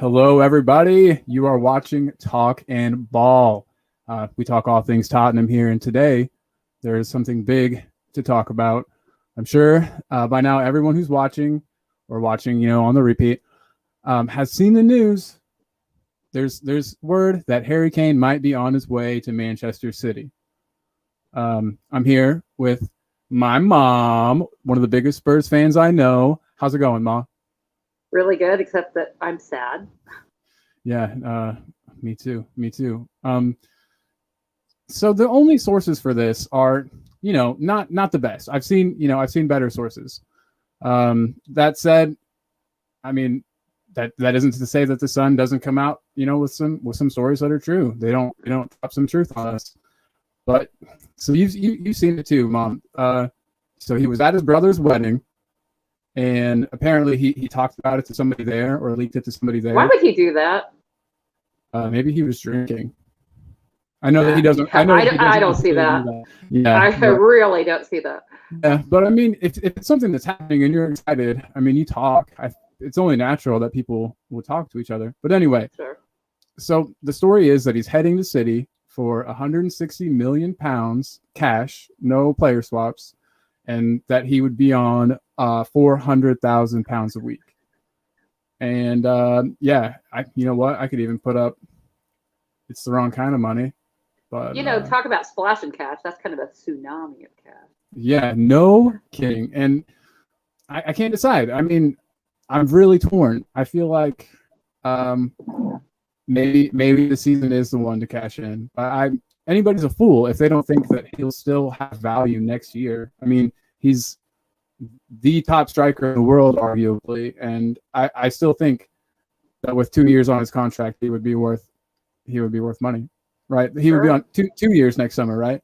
Hello, everybody. You are watching Talk and Ball. We talk all things Tottenham here, and today there is something big to talk about. I'm sure by now everyone who's watching or watching, on the repeat, has seen the news. There's word that Harry Kane might be on his way to Manchester City. I'm here with my mom, one of the biggest Spurs fans I know. How's it going, Ma? Really good, except that I'm sad. Yeah, me too. So the only sources for this are, not the best. I've seen better sources. That said, I mean, that isn't to say that the Sun doesn't come out, with some stories that are true. They don't drop some truth on us. But so you've seen it too, Mom. So he was at his brother's wedding. And apparently he talked about it to somebody there or leaked it to somebody there. Why would he do that? Maybe he was drinking. I know that he doesn't. I don't see that. Yeah, I really don't see that. Yeah, but I mean, if it's something that's happening and you're excited, I mean, you talk. It's only natural that people will talk to each other. But anyway, sure. So the story is that he's heading to City for 160 million pounds cash, no player swaps, and that he would be on 400,000 pounds a week. And you know what? I could even put up. It's the wrong kind of money, but talk about splashing cash. That's kind of a tsunami of cash. Yeah, no kidding. And I can't decide. I mean, I'm really torn. I feel like maybe the season is the one to cash in. But anybody's a fool if they don't think that he'll still have value next year. I mean, he's the top striker in the world, arguably, and I still think that with 2 years on his contract, he would be worth money, right? He would be on two years next summer, right?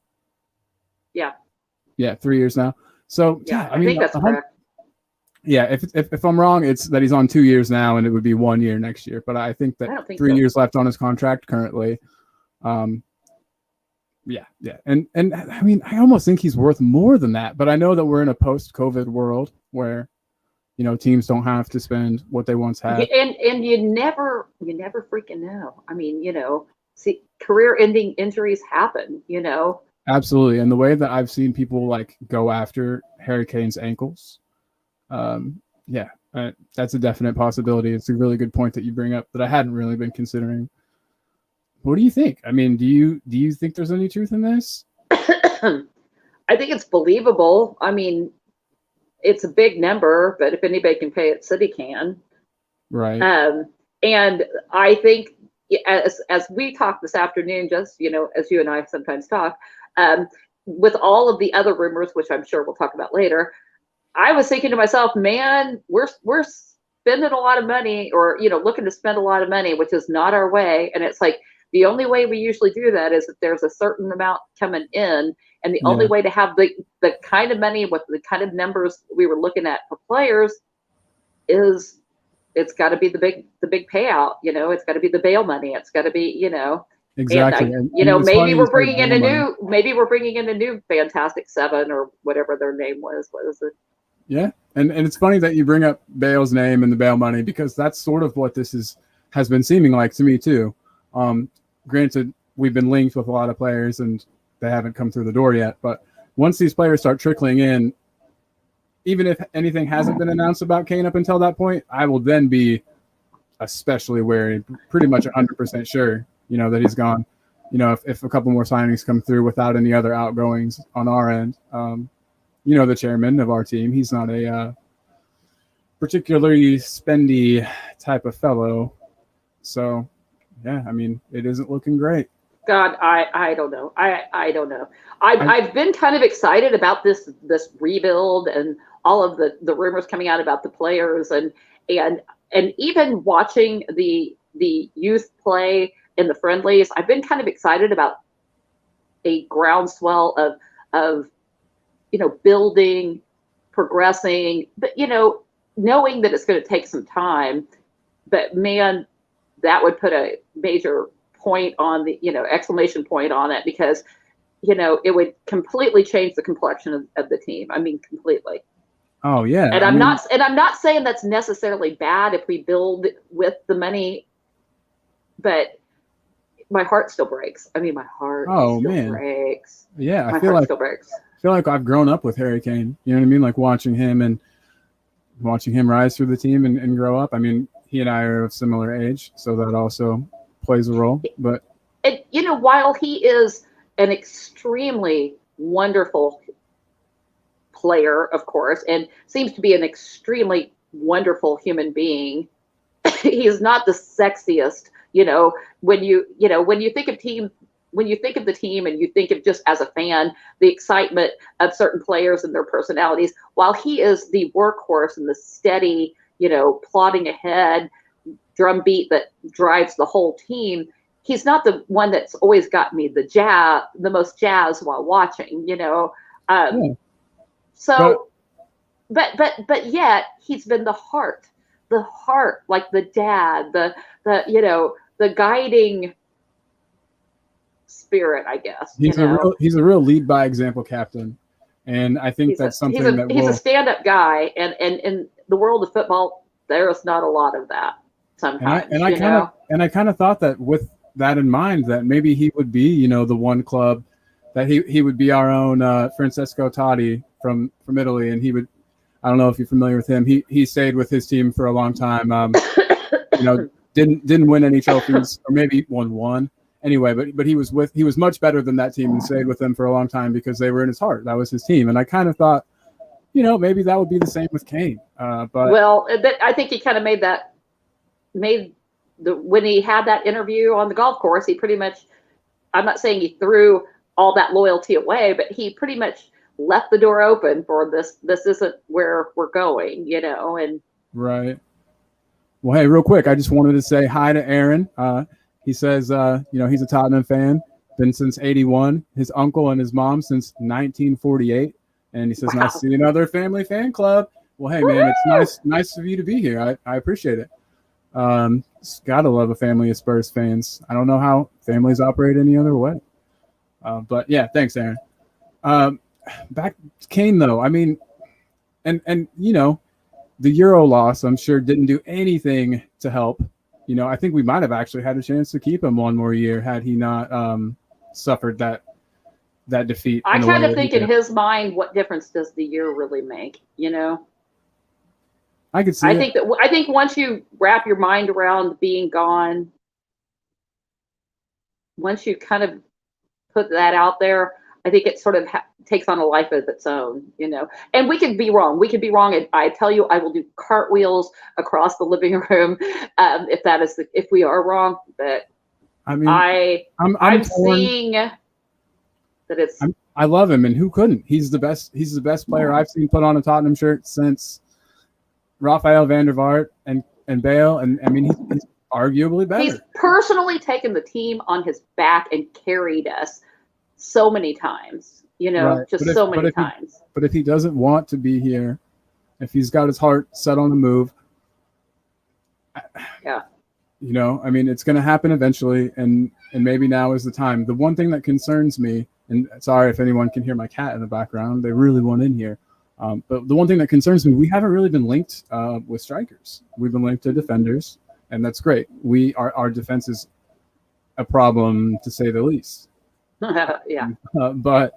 Yeah, 3 years now. So yeah, I think that's correct. Yeah, if I'm wrong, it's that he's on 2 years now, and it would be 1 year next year. But I think that 3 years left on his contract currently. Yeah. And I mean, I almost think he's worth more than that, but I know that we're in a post-COVID world where, teams don't have to spend what they once had. And you never freaking know. I mean, see, career-ending injuries happen, Absolutely. And the way that I've seen people go after Harry Kane's ankles, that's a definite possibility. It's a really good point that you bring up that I hadn't really been considering. What do you think? I mean, do you think there's any truth in this? I think it's believable. I mean, it's a big number, but if anybody can pay it, City can. Right. And I think as we talked this afternoon, just, as you and I sometimes talk, with all of the other rumors, which I'm sure we'll talk about later, I was thinking to myself, man, we're spending a lot of money or, looking to spend a lot of money, which is not our way. And it's like, the only way we usually do that is if there's a certain amount coming in, and the only way to have the kind of money with the kind of numbers we were looking at for players is it's got to be the big payout. It's got to be the bail money. It's got to be exactly. And maybe we're bringing in a new Fantastic Seven or whatever their name was. What is it? Yeah, and it's funny that you bring up Bale's name and the bail money because that's sort of what this has been seeming like to me too. Granted, we've been linked with a lot of players and they haven't come through the door yet. But once these players start trickling in, even if anything hasn't been announced about Kane up until that point, I will then be especially wary, pretty much 100% sure, that he's gone. If a couple more signings come through without any other outgoings on our end, the chairman of our team, he's not a particularly spendy type of fellow. So, yeah, I mean, it isn't looking great. God, I don't know. I don't know. I've been kind of excited about this rebuild and all of the rumors coming out about the players and even watching the youth play in the friendlies. I've been kind of excited about a groundswell of building, progressing, but knowing that it's going to take some time. But man, that would put a major point on the, exclamation point on it because, it would completely change the complexion of the team. I mean, completely. Oh yeah. And I'm not saying that's necessarily bad if we build with the money but my heart still breaks. I mean, my heart still breaks. Yeah, my heart still breaks. I feel like I've grown up with Harry Kane. You know what I mean? Like watching him rise through the team and grow up. I mean, he and I are of similar age, so that also plays a role. But while he is an extremely wonderful player, of course, and seems to be an extremely wonderful human being, he is not the sexiest. When you think of the team and you think of just as a fan, the excitement of certain players and their personalities, while he is the workhorse and the steady, plodding ahead drumbeat that drives the whole team, he's not the one that's always got me the most jazz while watching, So, but yet he's been the heart, like the dad, the guiding spirit, I guess. He's a real lead by example captain, and I think that's something he's a stand-up guy, and in the world of football, there's not a lot of that sometimes. And I kind of thought that with that in mind, that maybe he would be, the one club that he would be our own Francesco Totti from Italy, and he would. I don't know if you're familiar with him. He stayed with his team for a long time. Didn't win any trophies, or maybe won one. Anyway, but he was much better than that team and stayed with them for a long time because they were in his heart. That was his team, and I kind of thought, maybe that would be the same with Kane. But I think he kind of when he had that interview on the golf course, he pretty much, I'm not saying he threw all that loyalty away, but he pretty much left the door open for this. This isn't where we're going, and right. Well, hey, real quick, I just wanted to say hi to Aaron. He says, he's a Tottenham fan, been since '81. His uncle and his mom since 1948, and he says, wow. Nice to see another family fan club. Well, hey, man, it's nice of you to be here. I appreciate it. Gotta love a family of Spurs fans. I don't know how families operate any other way. But yeah, thanks, Aaron. Back to Kane, though. I mean, and the Euro loss, I'm sure, didn't do anything to help. I think we might have actually had a chance to keep him one more year had he not suffered that defeat. I kind of think in his mind, what difference does the year really make? I could see. I think once you wrap your mind around being gone, once you kind of put that out there, I think it sort of takes on a life of its own, and we could be wrong. And I tell you, I will do cartwheels across the living room if we are wrong. But I mean, I'm seeing that it's. I love him, and who couldn't? He's the best. He's the best player I've seen put on a Tottenham shirt since Rafael van der Vaart and Bale, and I mean he's arguably better. He's personally taken the team on his back and carried us so many times, right. Just so many times. But if he doesn't want to be here, if he's got his heart set on the move, yeah, I mean, it's going to happen eventually, and maybe now is the time. The one thing that concerns me, and sorry if anyone can hear my cat in the background, they really want in here. But the one thing that concerns me, we haven't really been linked with strikers. We've been linked to defenders, and that's great. Our defense is a problem, to say the least. Yeah. But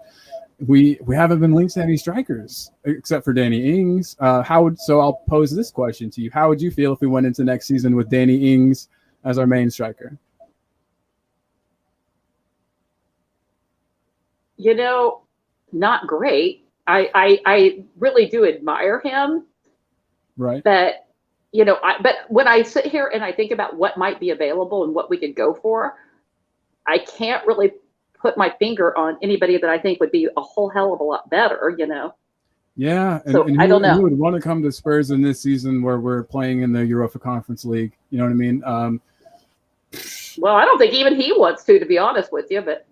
we haven't been linked to any strikers except for Danny Ings. So I'll pose this question to you. How would you feel if we went into next season with Danny Ings as our main striker? Not great. I really do admire him. Right. But, but when I sit here and I think about what might be available and what we could go for, I can't really put my finger on anybody that I think would be a whole hell of a lot better, Yeah, so I don't know. Who would want to come to Spurs in this season where we're playing in the Europa Conference League? You know what I mean? Well, I don't think even he wants to be honest with you. But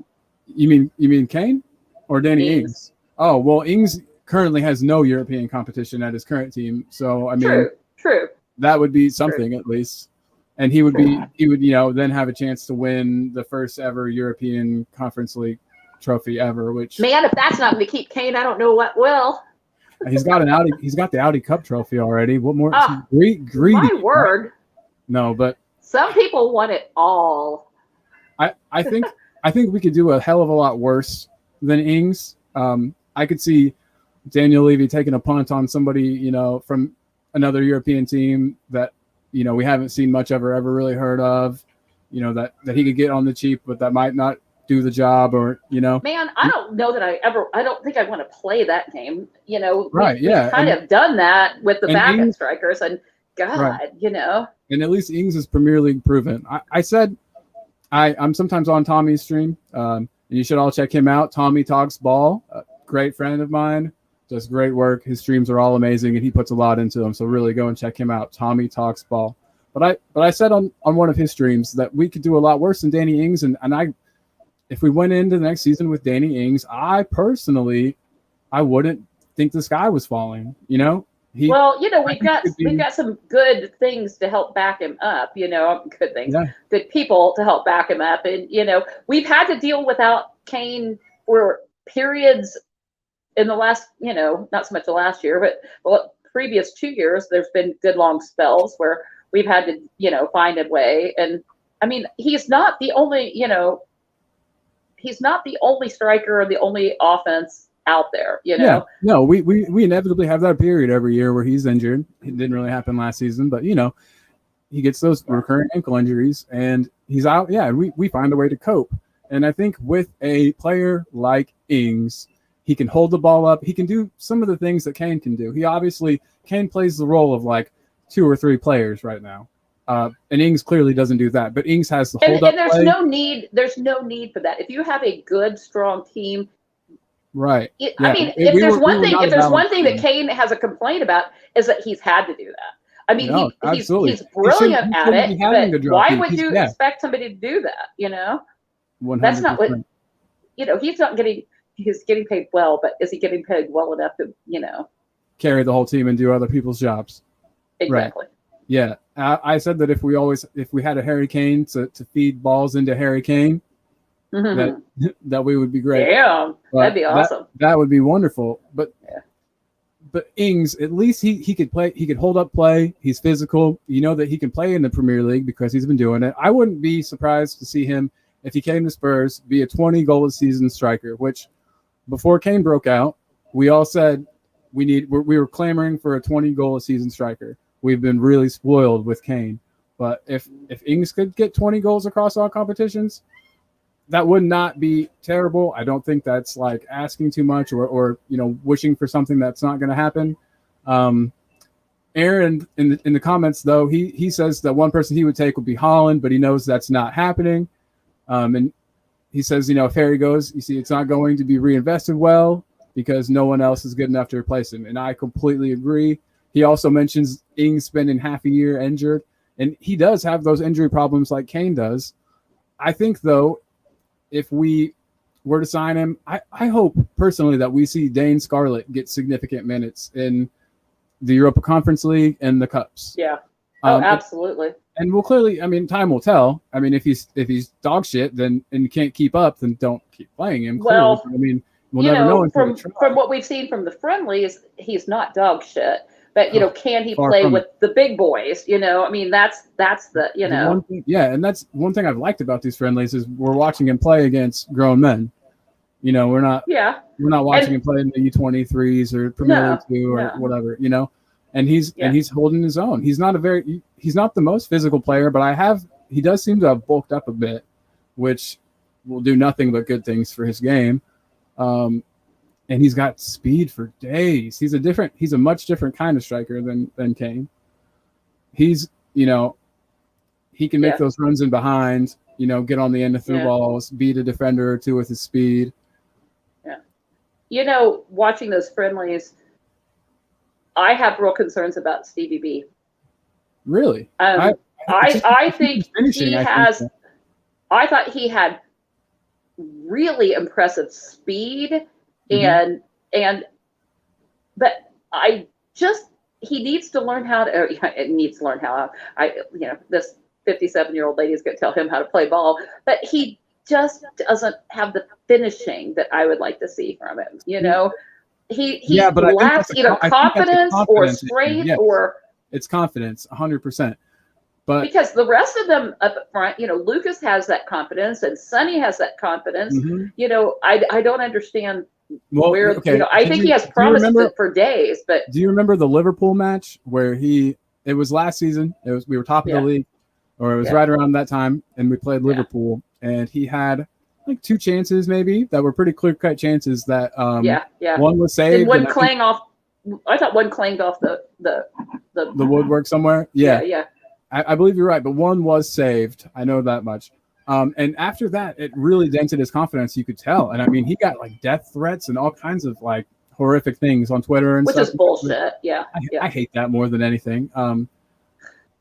you mean Kane or Danny Ings? Oh well, Ings currently has no European competition at his current team, so I mean, true. That would be something at least. And he would then have a chance to win the first ever European Conference League trophy ever. Which, man, if that's not going to keep Kane, I don't know what will. He's got the Audi Cup trophy already. What more? Greedy. My word. No, but Some people want it all. I think we could do a hell of a lot worse than Ings. I could see Daniel Levy taking a punt on somebody, from another European team that, we haven't seen much of or ever really heard of, that he could get on the cheap, but that might not do the job, or, Man, I don't know that I don't think I want to play that game. Right, yeah. We've kind of done that with the backup Ings, strikers, and God, right. And at least Ings is Premier League proven. I said I'm sometimes on Tommy's stream, and you should all check him out. Tommy Talks Ball, a great friend of mine, does great work. His streams are all amazing, and he puts a lot into them. So really go and check him out. Tommy Talks Ball. But I said on one of his streams that we could do a lot worse than Danny Ings, and if we went into the next season with Danny Ings, I personally wouldn't think the sky was falling. We've got some good things to help back him up. Good things, good people to help back him up, and we've had to deal without Kane for periods in the last, not so much the last year, but previous 2 years. There's been good long spells where we've had to, find a way. And I mean, he's not the only striker or the only offense out there, Yeah, no, we inevitably have that period every year where he's injured. It didn't really happen last season, but he gets those recurring ankle injuries and he's out. Yeah, we find a way to cope. And I think with a player like Ings, he can hold the ball up. He can do some of the things that Kane can do. Kane plays the role of like 2 or 3 players right now. And Ings clearly doesn't do that, but Ings has the hold up. And there's no need for that. If you have a good, strong team, right? I mean, if there's one thing that Kane has a complaint about is that he's had to do that. I mean, he's brilliant at it, but why would you expect somebody to do that? 100%. That's not what he's not getting. He's getting paid well, but is he getting paid well enough to carry the whole team and do other people's jobs? Exactly. Right. Yeah, I said that if we had a Harry Kane to feed balls into Harry Kane, that we would be great. Yeah, that'd be awesome. That would be wonderful. But Ings, at least he could play. He could hold up play. He's physical. That he can play in the Premier League because he's been doing it. I wouldn't be surprised to see him, if he came to Spurs, be a 20-goal-a-season striker, which before Kane broke out, we all said we were clamoring for a 20-goal-a-season striker. We've been really spoiled with Kane. But if Ings could get 20 goals across all competitions, that would not be terrible. I don't think that's like asking too much or wishing for something that's not going to happen. Aaron in the comments though, he says that one person he would take would be Holland, but he knows that's not happening. And he says, if Harry goes, you see, it's not going to be reinvested well because no one else is good enough to replace him. And I completely agree. He also mentions Ings spending half a year injured, and he does have those injury problems like Kane does. I think, though, if we were to sign him, I hope personally that we see Dane Scarlett get significant minutes in the Europa Conference League and the Cups. Yeah. Absolutely. And we'll clearly, time will tell. If he's dog shit, then and you can't keep up, then don't keep playing him. Well, clearly. We'll never know. From what we've seen from the friendlies, he's not dog shit. But can he play with the big boys? That's the and that's one thing I've liked about these friendlies is we're watching him play against grown men. We're not watching him play in the U23s or Premier League 2 or whatever. And he's holding his own. He's not the most physical player, but he does seem to have bulked up a bit, which will do nothing but good things for his game. And he's got speed for days. He's a much different kind of striker than Kane. He can make those runs in behind, get on the end of through balls, beat a defender or two with his speed. Yeah. Watching those friendlies, I have real concerns about Stevie B. Really? I think I thought he had really impressive speed. But he needs to learn how to, this 57-year-old lady is going to tell him how to play ball, but he just doesn't have the finishing that I would like to see from him. He lacks either confidence or strength or. It's confidence, 100%. But because the rest of them up front, Lucas has that confidence and Sonny has that confidence. I don't understand where, okay. I think he has promise for days, but do you remember the Liverpool match where it was last season, we were top of the league, or it was right around that time, and we played Liverpool, and he had like 2 chances maybe that were pretty clear-cut chances that one was saved. Did one clang off? I thought one clanged off the woodwork somewhere. Yeah. I believe you're right, but one was saved. I know that much. And after that, it really dented his confidence. You could tell. And I mean, he got like death threats and all kinds of like horrific things on Twitter and which stuff. Is bullshit. Yeah. I hate that more than anything.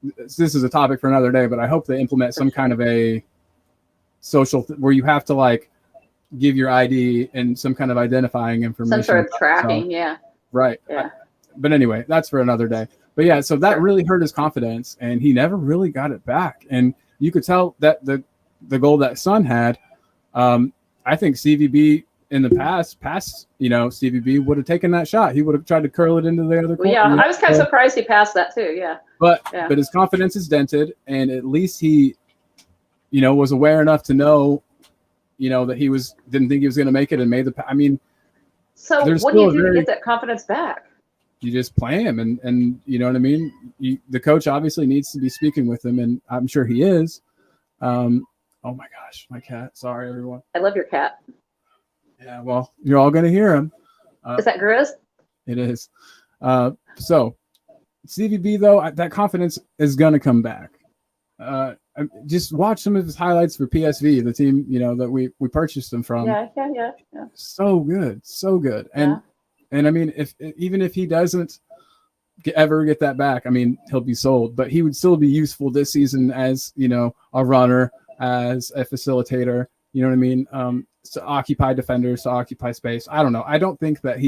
This is a topic for another day, but I hope they implement some kind of a social where you have to like give your ID and some kind of identifying information. Some sort of tracking. Yeah. Right. Yeah. But anyway, that's for another day. But yeah, so that really hurt his confidence, and he never really got it back. And you could tell that the goal that Son had, I think CVB in the past, CVB would have taken that shot. He would have tried to curl it into the other corner. Yeah, I was kind of surprised he passed that too. Yeah. But his confidence is dented, and at least he, was aware enough to know, that he didn't think he was going to make it and made the. I mean, so what do you do to get that confidence back? You just play him, and you know what I mean. The coach obviously needs to be speaking with him, and I'm sure he is. Oh my gosh, my cat! Sorry, everyone. I love your cat. Yeah, well, you're all gonna hear him. Is that Grizz? It is. So CVB though, that confidence is gonna come back. Just watch some of his highlights for PSV, the team that we purchased him from. Yeah. So good, and I mean, even if he doesn't ever get that back, I mean, he'll be sold, but he would still be useful this season as, a runner, as a facilitator, you know what I mean? To occupy defenders, to occupy space. I don't know. I don't think that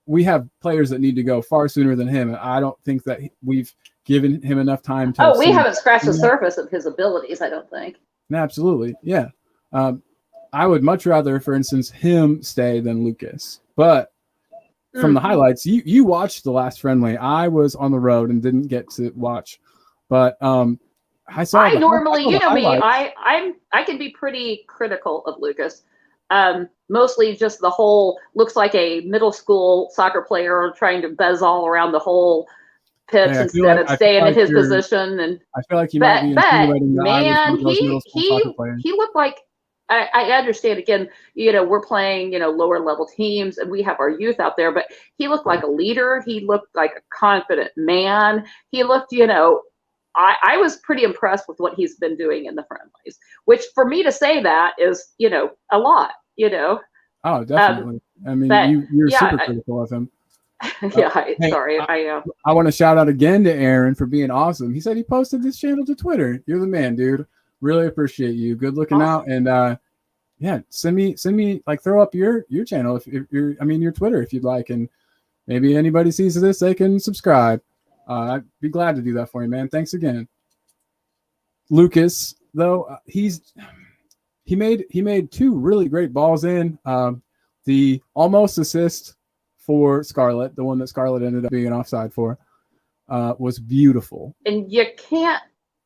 we have players that need to go far sooner than him. And I don't think that we've given him enough time to. We haven't scratched the surface of his abilities, I don't think. Absolutely. Yeah. I would much rather, for instance, him stay than Lucas, but from the highlights, you watched the last friendly. I was on the road and didn't get to watch, but I saw. I normally, me, I can be pretty critical of Lucas. Mostly just the whole looks like a middle school soccer player trying to buzz all around the whole pitch instead of staying in his position. And I feel like he might be insinuating that man, he looked like. I understand. Again, we're playing, lower level teams, and we have our youth out there. But he looked like a leader. He looked like a confident man. He looked, I was pretty impressed with what he's been doing in the friendlies. Which, for me to say that is, a lot. Oh, definitely. I mean, you're super critical of him. Sorry. I want to shout out again to Aaron for being awesome. He said he posted this channel to Twitter. You're the man, dude. Really appreciate you. Good looking out, and send me like throw up your channel if you're your Twitter if you'd like, and maybe anybody sees this they can subscribe. I'd be glad to do that for you, man. Thanks again. Lucas though, he made 2 really great balls in. The almost assist for Scarlett, the one that Scarlett ended up being an offside for, was beautiful. And you can't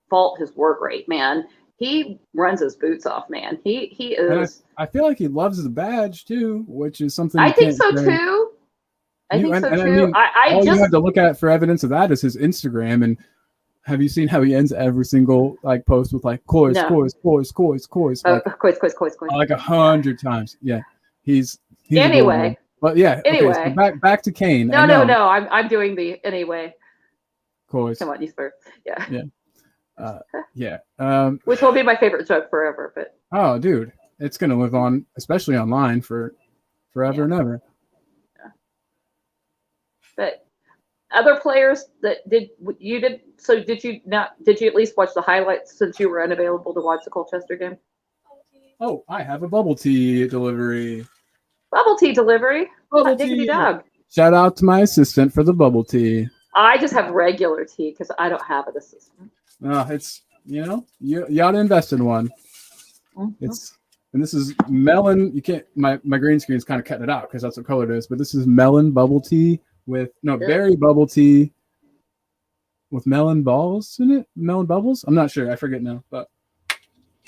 fault his work rate, man. He runs his boots off, man. He is. I feel like he loves the badge too, which is something I think so too. I think so too. All you have to look at for evidence of that is his Instagram. And have you seen how he ends every single post with coys, like 100 times? Yeah, he's anyway. But yeah, anyway, so back to Kane. No. I'm doing the anyway. Coys. Come on, you Spurs. Yeah. Which will be my favorite joke forever. But oh, dude, it's gonna live on, especially online, for forever and ever. Yeah. But other players that did you at least watch the highlights since you were unavailable to watch the Colchester game? Oh, I have a bubble tea delivery. Bubble tea delivery. Diggity dog. Shout out to my assistant for the bubble tea. I just have regular tea because I don't have an assistant. It's you ought to invest in one. Mm-hmm. And this is melon. You can't. My green screen is kind of cutting it out because that's what color it is. But this is melon bubble tea with berry bubble tea with melon balls in it, melon bubbles. I'm not sure. I forget now, but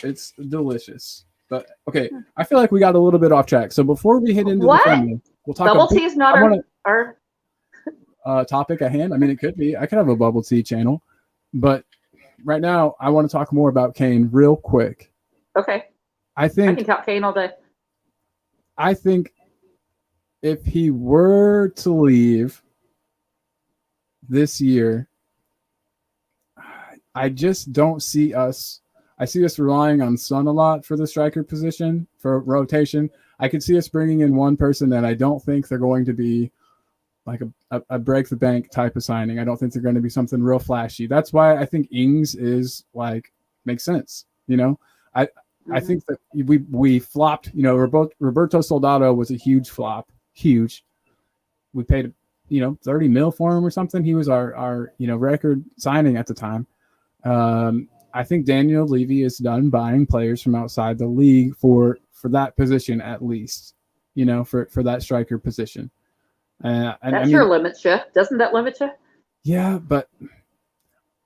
it's delicious. But okay, I feel like we got a little bit off track. So before we hit into the family, we'll talk bubble tea is not our topic at hand. I mean, it could be. I could have a bubble tea channel, but right now I want to talk more about Kane real quick. Okay. I can talk Kane all day. I think if he were to leave this year, I just don't see us. I see us relying on Son a lot for the striker position, for rotation. I could see us bringing in one person, and I don't think they're going to be like a break the bank type of signing. I don't think they're going to be something real flashy. That's why I think Ings is like makes sense. You know, I think that we flopped. You know, Roberto Soldado was a huge flop. Huge. We paid 30 mil for him or something. He was our record signing at the time. I think Daniel Levy is done buying players from outside the league for that position at least. For that striker position. That sure limits you. Doesn't that limit you? Yeah, but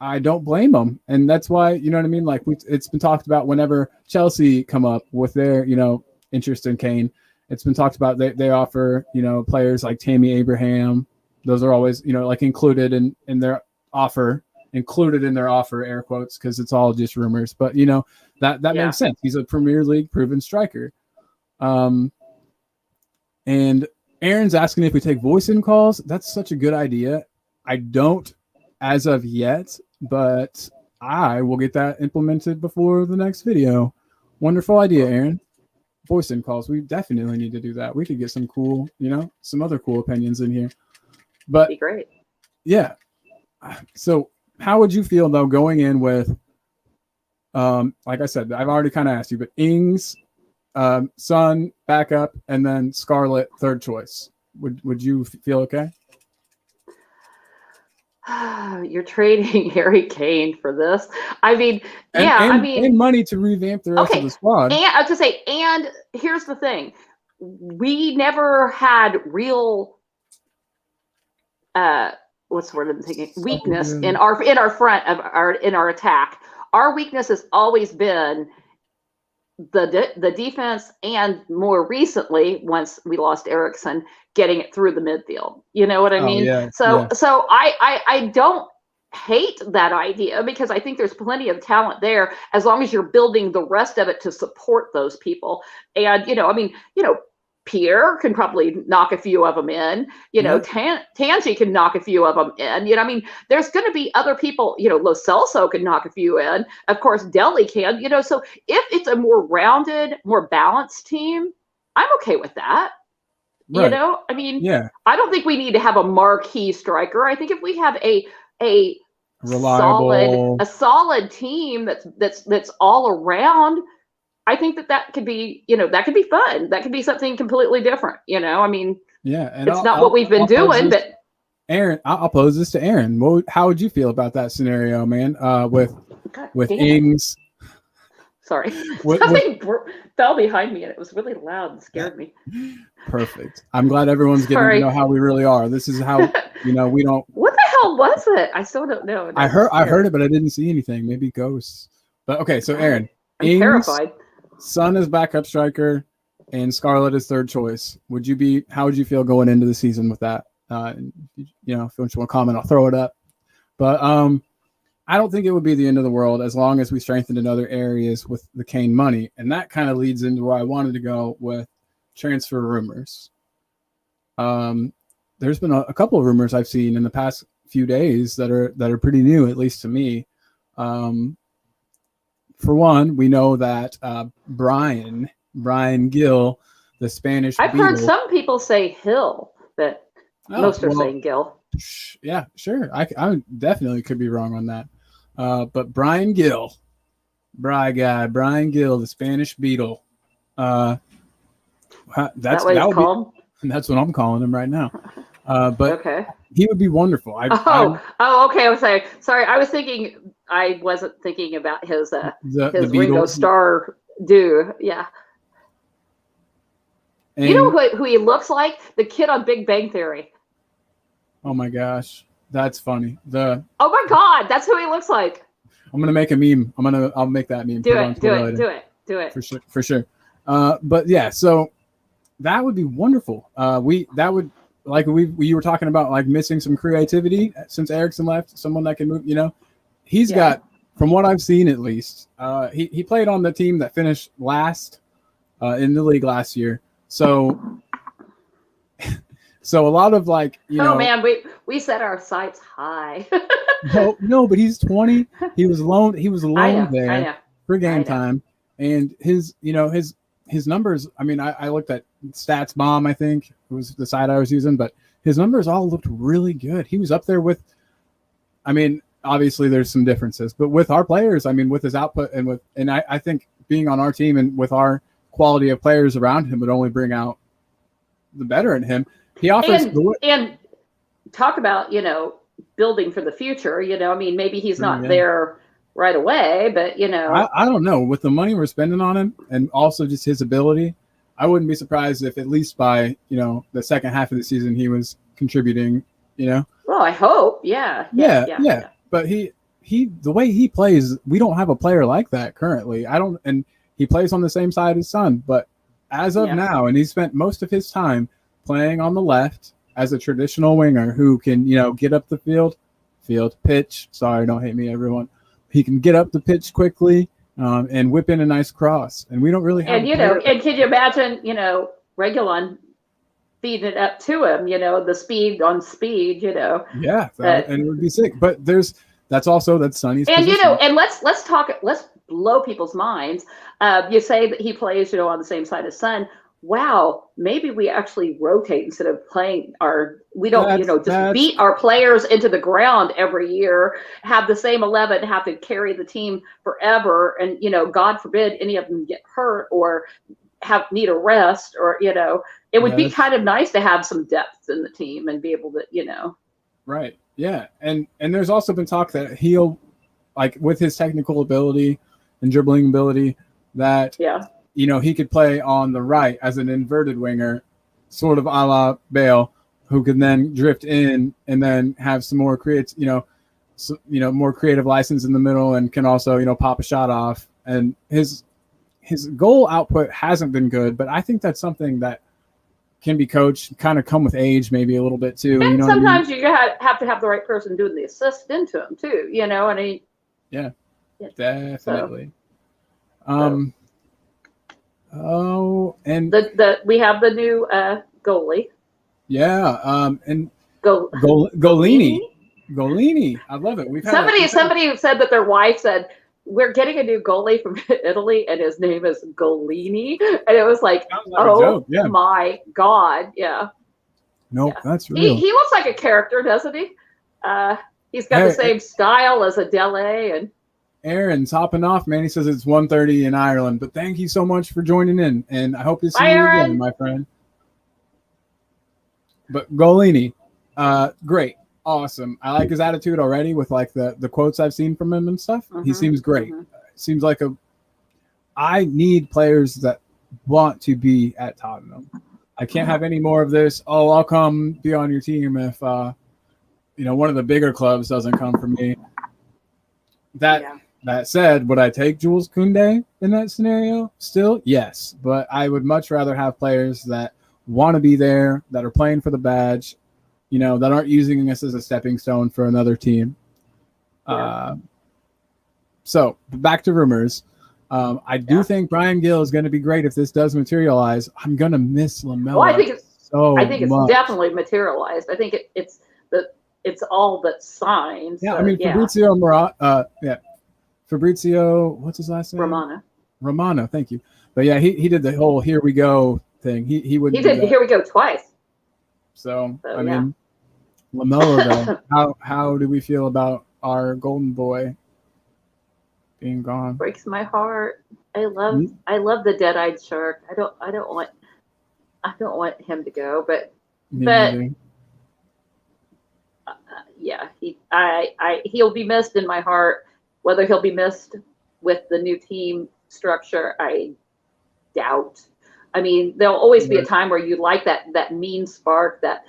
I don't blame them, and that's why you know what I mean. Like it's been talked about whenever Chelsea come up with their interest in Kane. It's been talked about they offer players like Tammy Abraham. Those are always like included in their offer, air quotes, because it's all just rumors. But that makes sense. He's a Premier League proven striker. And Aaron's asking if we take voice-in calls. That's such a good idea. I don't as of yet, but I will get that implemented before the next video. Wonderful idea, Aaron. Voice-in calls. We definitely need to do that. We could get some cool, some other cool opinions in here. But that'd be great. Yeah. So how would you feel though going in with, like I said, I've already kind of asked you, but Ings, Son backup, and then Scarlett third choice. Would you feel okay? You're trading Harry Kane for this. I mean, and money to revamp the rest of the squad. And I was to say, and here's the thing: we never had real, what's the word I'm thinking? Weakness in our front of our attack. Our weakness has always been the defense, and more recently, once we lost Eriksson, getting it through the midfield. You know what I mean? Yeah, so I don't hate that idea, because I think there's plenty of talent there as long as you're building the rest of it to support those people. And Pierre can probably knock a few of them in. Tangi can knock a few of them in. There's going to be other people. Lo Celso can knock a few in. Of course, Deli can. So if it's a more rounded, more balanced team, I'm okay with that. Right. I don't think we need to have a marquee striker. I think if we have a reliable, solid team that's all around, I think that could be, that could be fun. That could be something completely different. And it's not what we've been doing. But Aaron, I'll pose this to Aaron. How would you feel about that scenario, man? With Ings. Sorry, something fell behind me and it was really loud and scared me. Perfect. I'm glad everyone's getting to know how we really are. This is how we don't. What the hell was it? I still don't know. I heard it, but I didn't see anything. Maybe ghosts. But okay, so Aaron, I'm terrified. Son is backup striker, and Scarlett is third choice. How would you feel going into the season with that? If you want to comment, I'll throw it up. But I don't think it would be the end of the world as long as we strengthened in other areas with the Kane money. And that kind of leads into where I wanted to go with transfer rumors. There's been a couple of rumors I've seen in the past few days that are pretty new, at least to me. For one, we know that Brian Gill, the Spanish I've heard some people say Hill, but most are saying Gill. Yeah, sure. I definitely could be wrong on that. But Brian Gill, Brian Gill, the Spanish Beetle. That's what he's called? That's what I'm calling him right now. But okay. He would be wonderful. Okay. I'm sorry. I wasn't thinking about his Ringo Starr do. Yeah. And you know who he looks like? The kid on Big Bang Theory. Oh my gosh. That's funny. Oh my God, that's who he looks like. I'm gonna make a meme. I'll make that meme. Do it. For sure. But yeah, so that would be wonderful. That would, like we were talking about, like missing some creativity since Eriksson left. Someone that can move. He's got, from what I've seen at least, he played on the team that finished last in the league last year. So a lot of man, we set our sights high. no, but he's 20. He was alone there for game time, and his numbers. I mean, I looked at Stats Bomb. I think it was the site I was using, but his numbers all looked really good. He was up there with. I mean, obviously there's some differences, but with our players, I mean, with his output and I think being on our team and with our quality of players around him would only bring out the better in him. He offers and talk about, building for the future, I mean, maybe he's not there right away, but I don't know, with the money we're spending on him and also just his ability, I wouldn't be surprised if at least by, the second half of the season he was contributing, Well, I hope. Yeah. But he the way he plays, we don't have a player like that currently. And he plays on the same side as Son, but as of now, and he spent most of his time playing on the left as a traditional winger who can, get up the pitch. Sorry, don't hate me, everyone. He can get up the pitch quickly and whip in a nice cross. And we don't really have. And can you imagine, Regulon feeding it up to him, the speed on speed, Yeah, and it would be sick. But that's Sonny's and position. And let's blow people's minds. You say that he plays, on the same side as Son. Wow, maybe we actually rotate instead of playing beat our players into the ground every year, have the same 11, have to carry the team forever, and God forbid any of them get hurt or need a rest, or it would be kind of nice to have some depth in the team and be able to Right. Yeah. And there's also been talk that he'll, like, with his technical ability and dribbling ability, that he could play on the right as an inverted winger, sort of a la Bale, who can then drift in and then have some more more creative license in the middle, and can also, pop a shot off. And his goal output hasn't been good, but I think that's something that can be coached, kind of come with age, maybe a little bit too. And sometimes you have to have the right person doing the assist into him too, Yeah, definitely. And we have the new goalie. Yeah, and Golini. I love it. Somebody said that their wife said, we're getting a new goalie from Italy, and his name is Golini, and it was like my God, that's real. He looks like a character, doesn't he? He's got the same style as Adele. And Aaron's hopping off, man. He says it's 1:30 in Ireland, but thank you so much for joining in, and I hope to see you again, my friend. But Golini, great. Awesome. I like his attitude already with like the quotes I've seen from him and stuff. He seems great. Seems like I need players that want to be at Tottenham. I can't have any more of this. Oh, I'll come be on your team if one of the bigger clubs doesn't come for me. That said, would I take Jules Koundé in that scenario? Still, yes. But I would much rather have players that want to be there, that are playing for the badge, that aren't using this as a stepping stone for another team. So back to rumors. I do think Brian Gill is going to be great if this does materialize. I'm going to miss Lamella. Well, I think it's definitely materialized. I think it's all but signed. Yeah, so, I mean, Fabrizio, what's his last name? Romano, thank you. But yeah, he did the whole "here we go" thing. He did "here we go" twice. So I mean, Lamella, though, how do we feel about our golden boy being gone? Breaks my heart. I love the dead-eyed shark. I don't want him to go, but he'll be missed in my heart. Whether he'll be missed with the new team structure, I doubt. I mean, there'll always be a time where you like that mean spark, that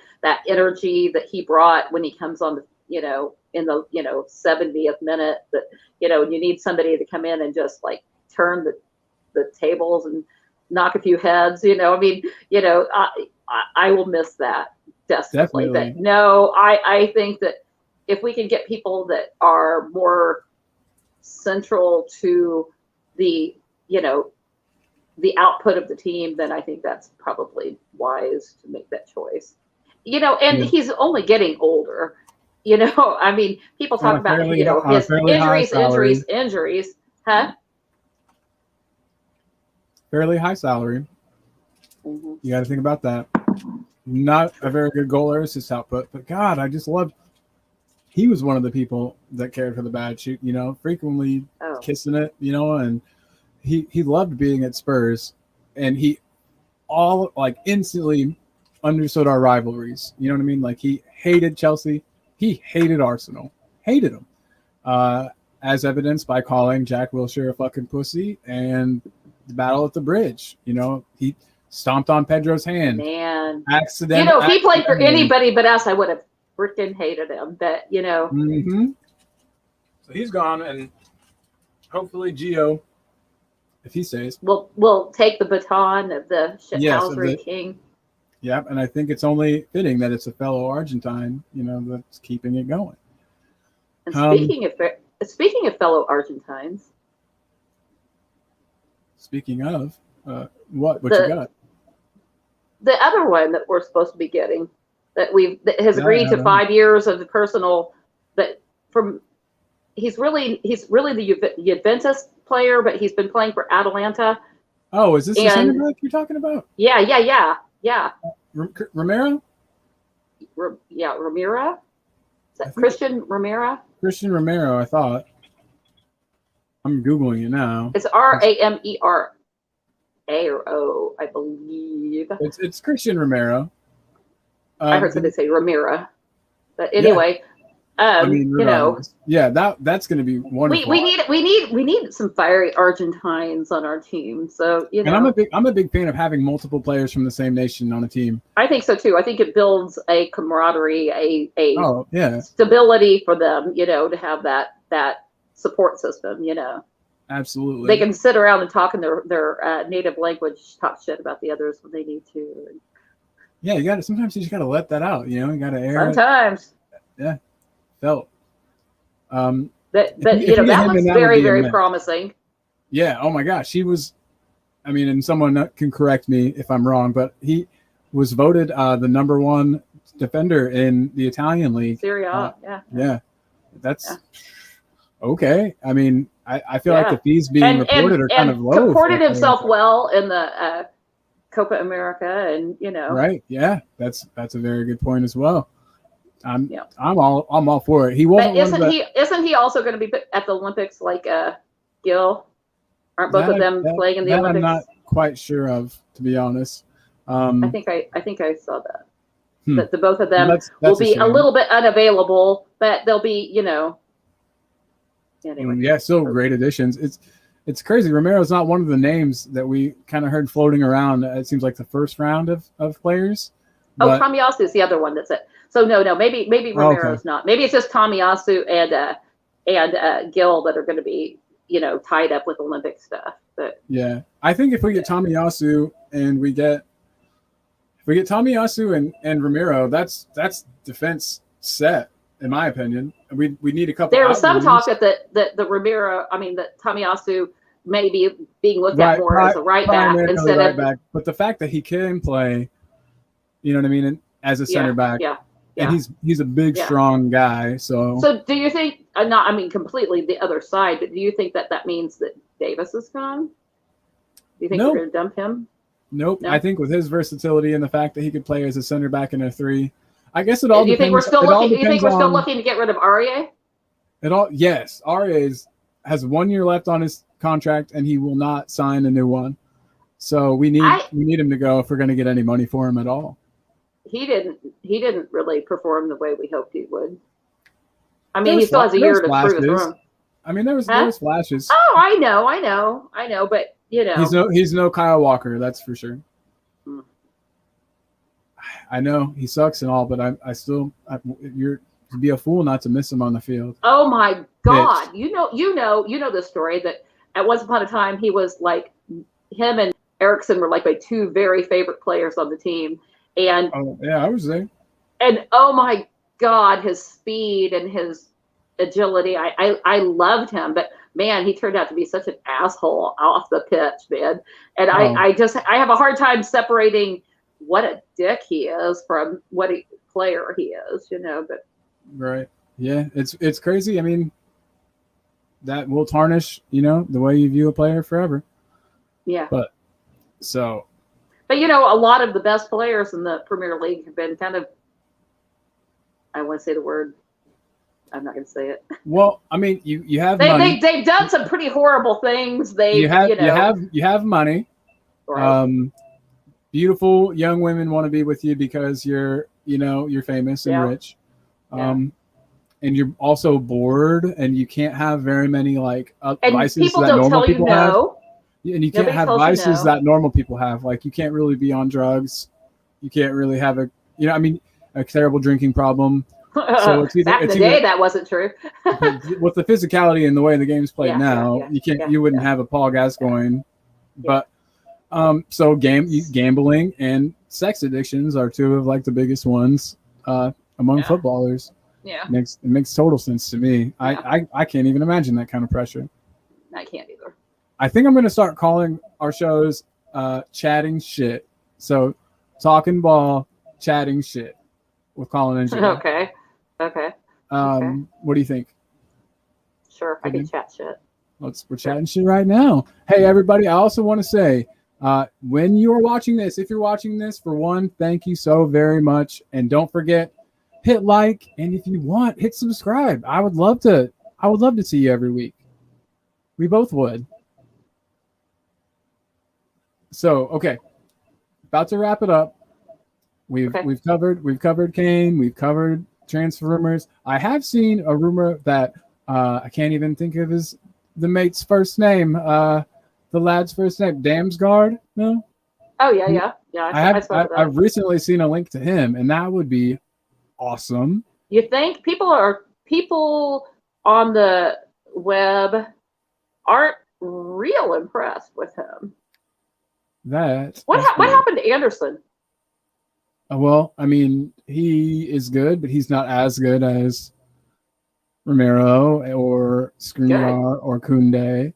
energy that he brought when he comes on in the 70th minute, that you need somebody to come in and just like turn the tables and knock a few heads. I will miss that desperately. Definitely. But no, I think that if we can get people that are more central to the the output of the team, then I think that's probably wise to make that choice. And he's only getting older. I mean, people talk about his injuries, huh? Fairly high salary. Mm-hmm. You got to think about that. Not a very good goal or assist output, but God, I just loved. He was one of the people that cared for the bad shoot. Frequently kissing it. And he loved being at Spurs, and he instantly understood our rivalries. You know what I mean? Like, he hated Chelsea, he hated Arsenal, hated them, as evidenced by calling Jack Wilshere a fucking pussy and the battle at the bridge. He stomped on Pedro's hand. Man, accidentally. If he played for anybody but us, I would have freaking hated him. But Mm-hmm. So he's gone, and hopefully Gio, if he stays, will take the baton of the shithousery king. Yep, and I think it's only fitting that it's a fellow Argentine, that's keeping it going. And speaking of fellow Argentines, speaking of what you got? The other one that we're supposed to be getting, that has agreed to 5 years of the personal, he's really the Juventus player, but he's been playing for Atalanta. Oh, is this the center back you're talking about? Yeah. Romero? Ramira? Is that Christian Ramira? Christian Romero, I thought. I'm Googling it now. It's Ramera or O, I believe. It's Christian Romero. I heard somebody say Ramira. But anyway, that's going to be wonderful. We need some fiery Argentines on our team. So and I'm a big fan of having multiple players from the same nation on a team. I think so too. I think it builds a camaraderie, a stability for them. To have that support system. Absolutely. They can sit around and talk in their native language, talk shit about the others when they need to. Yeah, sometimes you just gotta let that out. You gotta air. Sometimes. Yeah. Felt. That looks very, very promising. Yeah. Oh my gosh, he was. I mean, and someone can correct me if I'm wrong, but he was voted the number one defender in the Italian league. Serie A. Yeah. That's okay. I mean, I feel like the fees being reported are kind of low. Comported himself well in the Copa America, and Right. Yeah. That's a very good point as well. I'm all for it. He wasn't. But isn't he also going to be at the Olympics like Gil? Aren't both of them playing in the Olympics? I'm not quite sure of, to be honest. I think I saw that. That the both of them will be a little bit unavailable, but they'll be Anyway. Yeah, still great additions. It's crazy. Romero's not one of the names that we kind of heard floating around. It seems like the first round of players. Tomiyasu is the other one that's it. So no, maybe Romero's not. Maybe it's just Tomiyasu and Gil that are going to be tied up with Olympic stuff. But yeah, I think if we get Tomiyasu and we get Tomiyasu and Romero, that's defense set, in my opinion. We need a couple. There was some talk that the Romero, that Tomiyasu may be being looked at more as a right back instead of back. But the fact that he can play, you know what I mean, as a center back, and he's a big, strong guy. So do you think? Completely the other side. But do you think that means that Davis is gone? Do you think we're going to dump him? Nope. No? I think with his versatility and the fact that he could play as a center back in a 3. I guess it all depends. Do you think we're still looking to get rid of Aurier? Yes. Aurier has 1 year left on his contract, and he will not sign a new one. So we need him to go if we're going to get any money for him at all. He didn't really perform the way we hoped he would. He still has a year to prove his wrong. There was flashes. Oh, I know, but he's no Kyle Walker, that's for sure. I know he sucks and all, but you're be a fool not to miss him on the field. Oh my God! You know the story that at once upon a time he was like him and Erickson were like my two very favorite players on the team, and I was there. And oh my God, his speed and his agility. I loved him, but man, he turned out to be such an asshole off the pitch, man. And I have a hard time separating what a dick he is from what a player he is, but right. Yeah, it's crazy. I mean, that will tarnish, the way you view a player forever. Yeah. But a lot of the best players in the Premier League have been kind of, I want to say the word, I'm not going to say it. Well, I mean, you have money. They've done some pretty horrible things. You have money. Right. Beautiful young women want to be with you because you're famous and rich. And you're also bored, and you can't have very many vices that normal people have. And you can't have vices that normal people have. Like, you can't really be on drugs. You can't really have a terrible drinking problem. So back in the day, that wasn't true. With the physicality and the way the game's played now, you wouldn't have a Paul Gascoigne. But so gambling and sex addictions are two of the biggest ones among footballers. Yeah, it makes total sense to me. Yeah. I can't even imagine that kind of pressure. I can't either. I think I'm going to start calling our shows Chatting Shit. So talking ball, chatting shit with Colin and Jay. Okay. What do you think? Sure, I can chat shit. We're chatting shit right now. Hey, everybody, I also want to say, when you are watching this, if you're watching this, for one, thank you so very much. And don't forget, hit like, and if you want, hit subscribe. I would love to see you every week. We both would. So, okay. About to wrap it up. We've covered Kane, we've covered transfer rumors. I have seen a rumor that I can't even think of the mate's first name, the lad's first name, Damsgaard. No. Oh yeah. I've recently seen a link to him, and that would be awesome. You think people on the web aren't real impressed with him? What happened to Anderson? Well, I mean, he is good, but he's not as good as Romero or Skriniar or Koundé.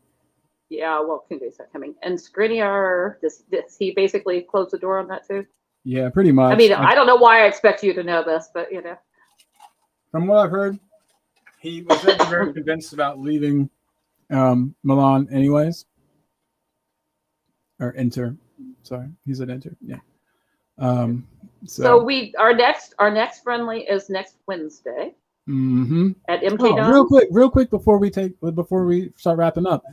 Yeah, well, Koundé's not coming. And Skriniar, does he basically close the door on that too? Yeah, pretty much. I mean, I don't know why I expect you to know this, but From what I've heard, he was very convinced about leaving Milan anyways. Or Inter. Sorry, he's at Inter. Yeah. So our next friendly is next Wednesday. Mm-hmm. At MK. Real quick before we start wrapping up.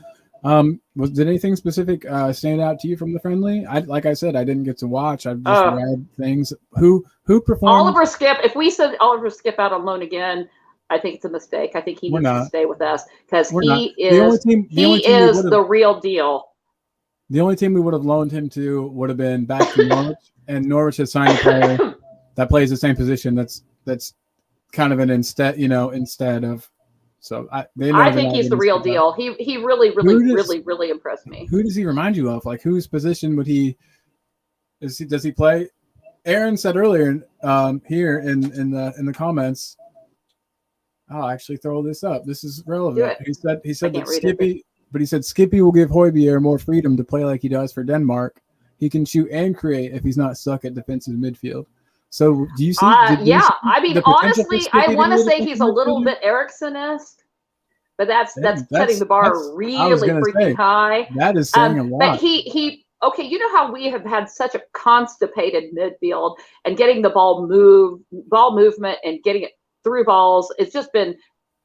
Did anything specific stand out to you from the friendly? Like I said, I didn't get to watch. I've just read things. Who performed? Oliver Skip. If we send Oliver Skip out on loan again, I think it's a mistake. I think he needs to stay with us because he is the real deal. The only team we would have loaned him to would have been back to Norwich, and Norwich has signed a player that plays the same position. That's kind of an instead of. So I think he's the real deal. He really impressed me. Who does he remind you of? Like, whose position would he? Does he play? Aaron said earlier here in the comments. I'll actually throw this up. This is relevant. He said that Skippy. But he said Skippy will give Højbjerg more freedom to play like he does for Denmark. He can shoot and create if he's not stuck at defensive midfield. So do you see? I mean, honestly, I want to say he's a little bit Erickson-esque, but that's setting the bar really freaking high. That is saying a lot. But he okay. You know how we have had such a constipated midfield, and getting the ball movement and getting it through balls, it's just been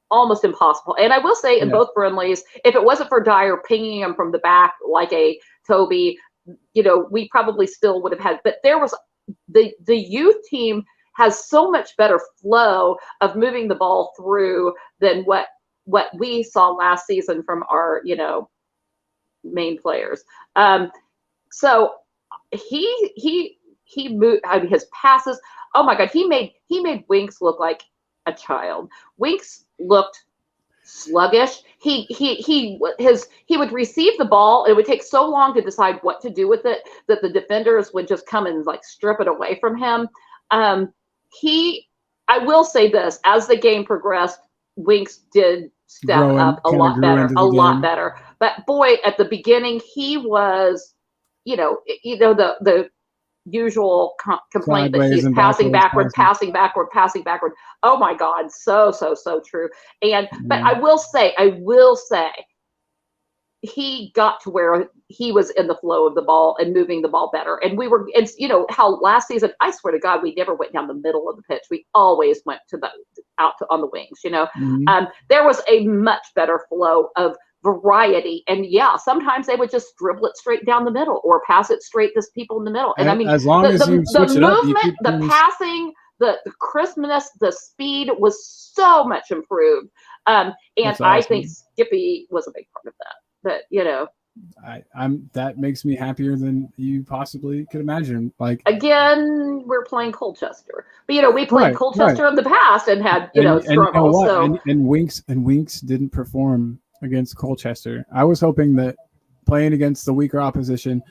almost impossible. And I will say in both friendlies, if it wasn't for Dyer pinging him from the back like a Toby, we probably still would have had. But there was the youth team has so much better flow of moving the ball through than what we saw last season from our main players. So he moved. I mean, his passes. Oh my God, he made Winks look like a child. Winks looked sluggish. He would receive the ball. It would take so long to decide what to do with it that the defenders would just come and like strip it away from him. I will say this, as the game progressed, Winks did step up a lot better. But boy, at the beginning, he was, the usual complaint that he's passing backward. Oh my God, so true. But I will say, he got to where he was in the flow of the ball and moving the ball better. And how last season, I swear to God, we never went down the middle of the pitch. We always went on the wings, There was a much better flow of variety. And sometimes they would just dribble it straight down the middle or pass it straight to people in the middle. And I mean, as long as you switch it up, the passing, the crispness, the speed was so much improved. And awesome. I think Skippy was a big part of that. But that makes me happier than you possibly could imagine. Like, again, we're playing Colchester, but we played Colchester in the past and had struggles. And Winks didn't perform against Colchester. I was hoping that playing against the weaker opposition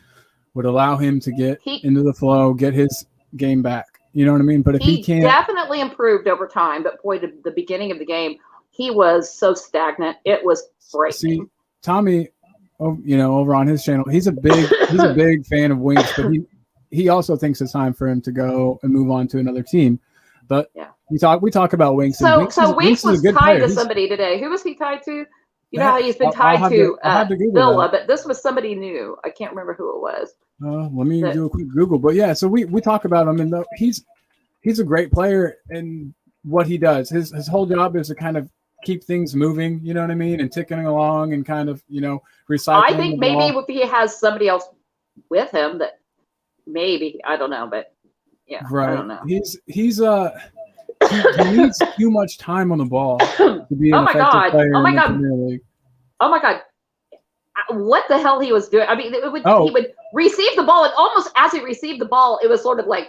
would allow him to get into the flow, get his game back. You know what I mean? But if he can't, definitely improved over time. But boy, the beginning of the game, he was so stagnant. It was breaking. See, Tommy, over on his channel, he's a big fan of Winks, but he also thinks it's time for him to go and move on to another team. But we talk about Winks. So Winks was tied to somebody today. Who was he tied to? You know how he's been tied to Villa, but this was somebody new. I can't remember who it was. Let me do a quick Google. But yeah, so we talk about him, and he's a great player, and what he does, his whole job is to kind of keep things moving, you know what I mean, and ticking along and kind of, recycling. I think maybe if he has somebody else with him, that maybe, I don't know, but right. I don't know. He needs too much time on the ball to be an effective player in the Premier League. Oh my God. What the hell he was doing? I mean, he would receive the ball, and almost as he received the ball, it was sort of like,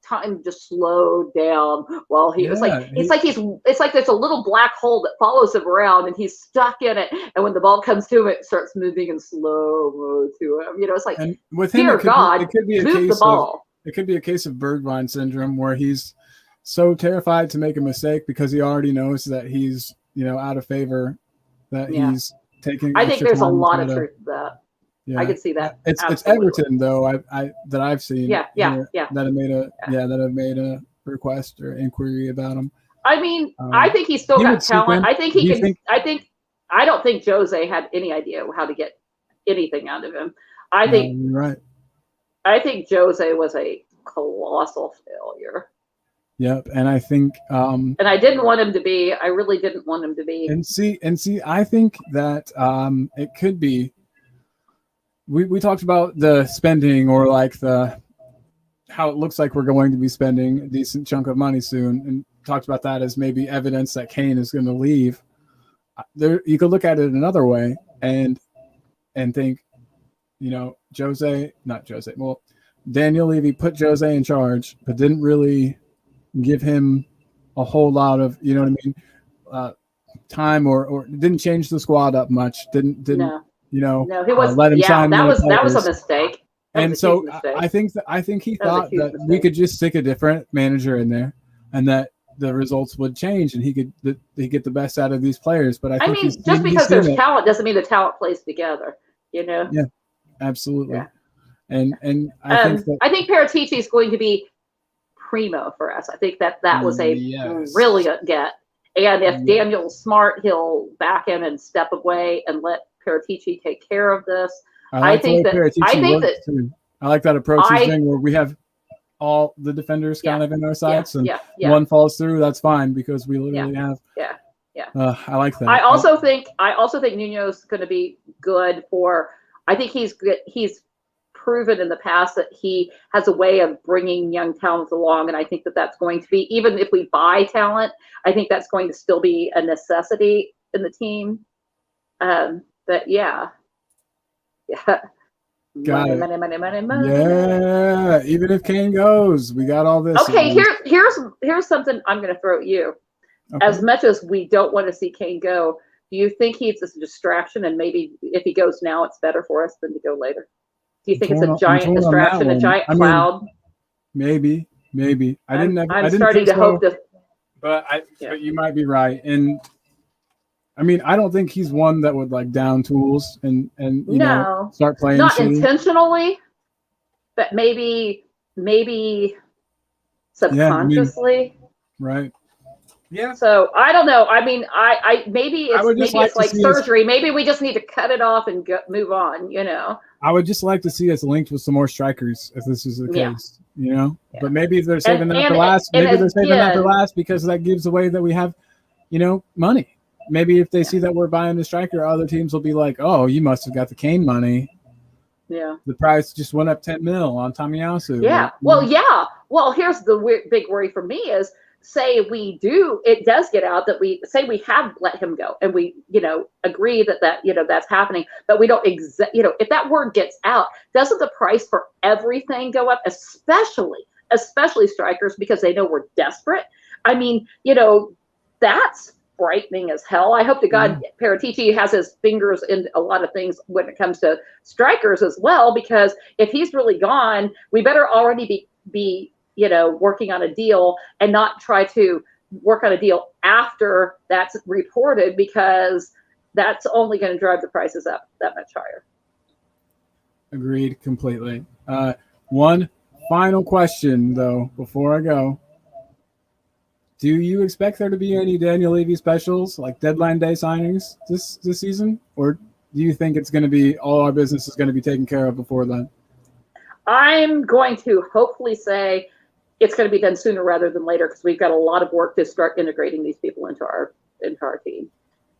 time just slowed down while it's like there's a little black hole that follows him around, and he's stuck in it. And when the ball comes to him, it starts moving in slow to him. It's like, and with him, dear God, it could be move the ball. It could be a case of Bergwijn syndrome, where he's so terrified to make a mistake because he already knows that he's out of favor, that he's taking. I think there's a lot of truth to that. Yeah. I could see that. It's Everton though. I've seen. That have made a request or inquiry about him. I mean, I think he's still got talent. I think he can. I don't think Jose had any idea how to get anything out of him. I think you're right. I think Jose was a colossal failure. Yep, and I think and I didn't want him to be. I really didn't want him to be. And see, I think that it could be. We talked about the spending, or like how it looks like we're going to be spending a decent chunk of money soon, and talked about that as maybe evidence that Kane is going to leave. You could look at it another way and think, Daniel Levy put Jose in charge, but didn't really give him a whole lot of, time or didn't change the squad up much. Didn't. No, he was. Let him sign. That was a mistake. And so I think he thought that we could just stick a different manager in there, and that the results would change, and he could get the best out of these players. But I think just because there's talent doesn't mean the talent plays together. Yeah, absolutely. Yeah. And I think Paratici is going to be primo for us. I think that was a brilliant get. And if Daniel's smart, he'll back in and step away and let Paratici take care of this. I think that I like that approach where we have all the defenders kind of in our sights, and one falls through, that's fine, because we literally have. I like that. I also think Nuno is going to be good for. I think he's good. He's proven in the past that he has a way of bringing young talents along, and I think that that's going to be, even if we buy talent, I think that's going to still be a necessity in the team. But Got it. Money. Yeah, even if Kane goes, we got all this. Okay, here's something I'm going to throw at you. Okay. As much as we don't want to see Kane go, do you think he's a distraction, and maybe if he goes now, it's better for us than to go later? Do you think it's a giant distraction, a giant cloud? Maybe. I'm starting to hope that. But you might be right. And I mean, I don't think he's one that would like down tools and you know, start playing. Not shitty. Intentionally, but maybe subconsciously. Right. Yeah. So I don't know. I mean, maybe it's like surgery. Maybe we just need to cut it off and move on. You know. I would just like to see us linked with some more strikers if this is the case. You know, but maybe they're saving that for last. Maybe they're saving that for last because that gives away that we have, you know, money. Maybe if they see that we're buying the striker, other teams will be like, "Oh, you must have got the Kane money." Yeah. The price just went up 10 mil on Tomiyasu. Yeah. Well, here's the big worry for me is, say it does get out that we have let him go and we, you know, agree that, you know, that's happening, but we don't you know, if that word gets out, doesn't the price for everything go up, especially strikers, because they know we're desperate? I mean, you know, that's frightening as hell. I hope to God Paratici has his fingers in a lot of things when it comes to strikers as well, because if he's really gone, we better already be you know, working on a deal and not try to work on a deal after that's reported, because that's only going to drive the prices up that much higher. Agreed completely. One final question though, before I go. Do you expect there to be any Daniel Levy specials, like deadline day signings this season? Or do you think it's going to be all our business is going to be taken care of before then? I'm going to hopefully say it's going to be done sooner rather than later, because we've got a lot of work to start integrating these people into our team.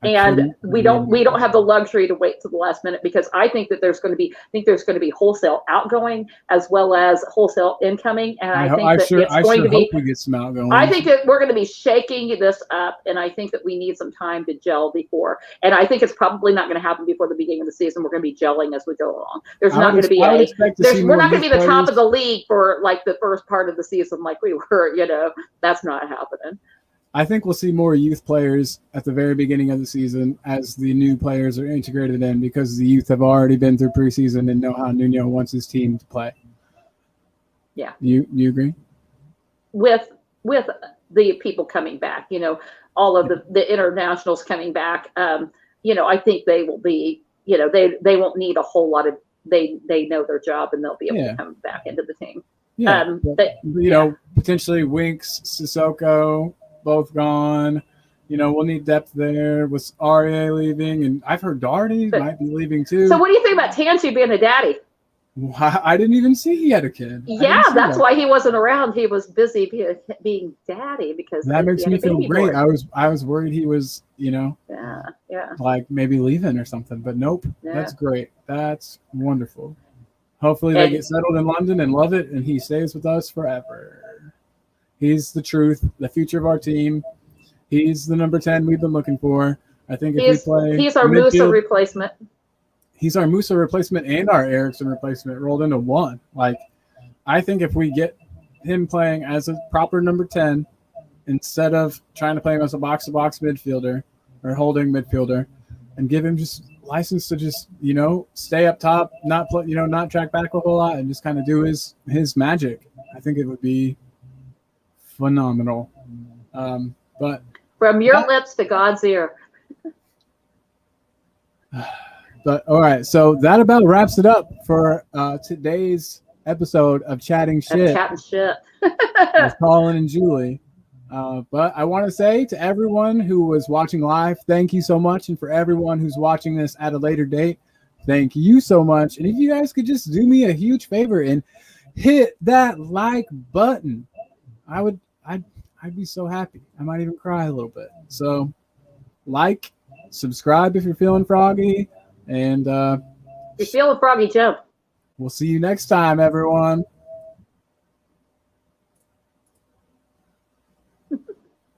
And we don't have the luxury to wait till the last minute, because I think that there's going to be wholesale outgoing as well as wholesale incoming, and I think we get some outgoing. I think that we're going to be shaking this up, and I think that we need some time to gel before. And I think it's probably not going to happen before the beginning of the season. We're going to be gelling as we go along. We're not going to be the top of the league for like the first part of the season like we were. You know, that's not happening. I think we'll see more youth players at the very beginning of the season as the new players are integrated in, because the youth have already been through preseason and know how Nuno wants his team to play. Yeah. You agree? With the people coming back, you know, all of the internationals coming back, you know, I think they will be, you know, they won't need a whole lot of, they know their job and they'll be able to come back into the team. Yeah. You know, potentially Winks, Sissoko, both gone. You know, we'll need depth there with Aria leaving, and I've heard Darty might be leaving too. So what do you think about Tanchi being a daddy? I didn't even see he had a kid. Yeah, that's why he wasn't around. He was busy being daddy, because that makes me feel great. I was worried he was, you know, like maybe leaving or something, but nope. Yeah. That's great. That's wonderful. Hopefully they get settled in London and love it, and he stays with us forever. He's the truth, the future of our team. He's the number 10 we've been looking for. I think he's our Musa replacement. He's our Musa replacement and our Eriksson replacement rolled into one. Like, I think if we get him playing as a proper number 10 instead of trying to play him as a box-to-box midfielder or holding midfielder, and give him just license to just, you know, stay up top, not play, you know, not track back a whole lot, and just kind of do his magic. I think it would be phenomenal. But from your lips to God's ear. But all right, so that about wraps it up for today's episode of Chatting Shit. With Colin and Julie. But I want to say to everyone who was watching live, thank you so much. And for everyone who's watching this at a later date, thank you so much. And if you guys could just do me a huge favor and hit that like button, I'd be so happy. I might even cry a little bit. So like, subscribe if you're feeling froggy, and if you're feeling froggy, jump. We'll see you next time, everyone.